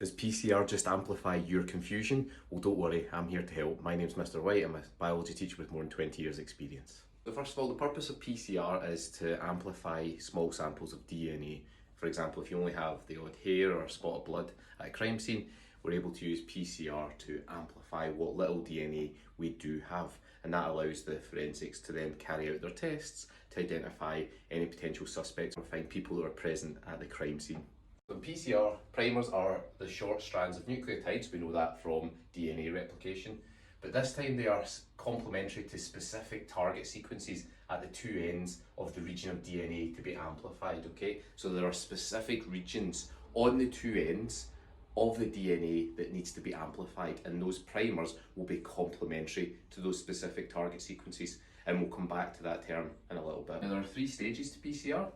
Does PCR just amplify your confusion? Well, don't worry, I'm here to help. My name's Mr. White, I'm a biology teacher with more than 20 years experience. So first of all, the purpose of PCR is to amplify small samples of DNA. For example, if you only have the odd hair or a spot of blood at a crime scene, we're able to use PCR to amplify what little DNA we do have. And that allows the forensics to then carry out their tests to identify any potential suspects or find people that are present at the crime scene. So PCR primers are the short strands of nucleotides. We know that from DNA replication, but this time they are complementary to specific target sequences at the two ends of the region of DNA to be amplified, okay? So there are specific regions on the two ends of the DNA that needs to be amplified, and those primers will be complementary to those specific target sequences, and we'll come back to that term in a little bit. Now, there are three stages to PCR.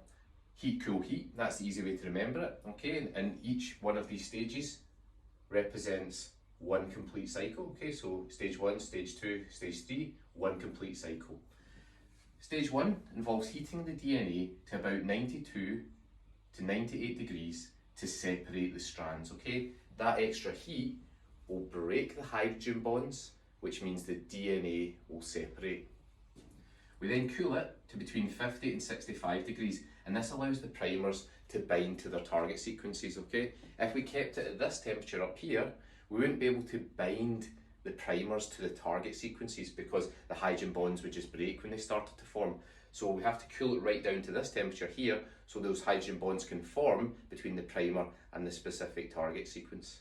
Heat, cool, heat, that's the easy way to remember it, okay? And each one of these stages represents one complete cycle, okay? So stage 1, stage 2, stage 3, one complete cycle. Stage 1 involves heating the DNA to about 92 to 98 degrees to separate the strands, okay? That extra heat will break the hydrogen bonds, which means the DNA will separate. We then cool it to between 50 and 65 degrees, and this allows the primers to bind to their target sequences, okay? If we kept it at this temperature up here, we wouldn't be able to bind the primers to the target sequences because the hydrogen bonds would just break when they started to form. So we have to cool it right down to this temperature here so those hydrogen bonds can form between the primer and the specific target sequence.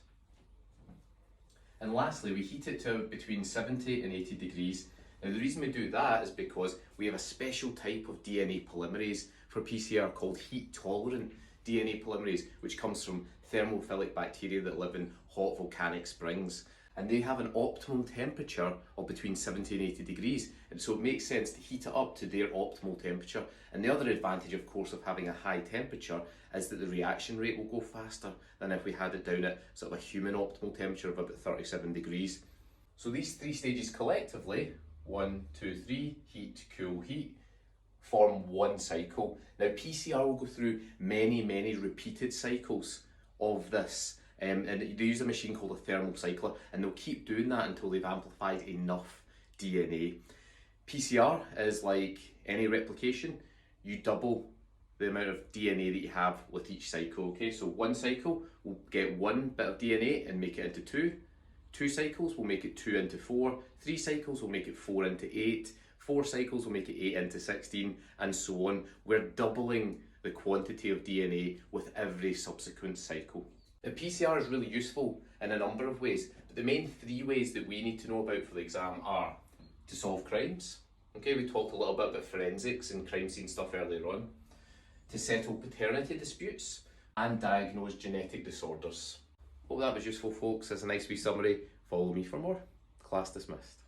And lastly, we heat it to between 70 and 80 degrees. Now the reason we do that is because we have a special type of DNA polymerase for PCR called heat-tolerant DNA polymerase, which comes from thermophilic bacteria that live in hot volcanic springs. And they have an optimal temperature of between 70 and 80 degrees. And so it makes sense to heat it up to their optimal temperature. And the other advantage, of course, of having a high temperature is that the reaction rate will go faster than if we had it down at sort of a human optimal temperature of about 37 degrees. So these three stages collectively, 1, 2, 3, heat, cool, heat, form one cycle. Now PCR will go through many repeated cycles of this. And they use a machine called a thermal cycler, and they'll keep doing that until they've amplified enough DNA. PCR is like any replication. You double the amount of DNA that you have with each cycle, okay? So one cycle will get one bit of DNA and make it into two. Two cycles will make it 2 into 4. 3 cycles will make it 4 into 8. 4 cycles will make it 8 into 16, and so on. We're doubling the quantity of DNA with every subsequent cycle. The PCR is really useful in a number of ways, but the main 3 ways that we need to know about for the exam are to solve crimes. Okay, we talked a little bit about forensics and crime scene stuff earlier on. To settle paternity disputes and diagnose genetic disorders. Hope that was useful, folks. As a nice wee summary, follow me for more. Class dismissed.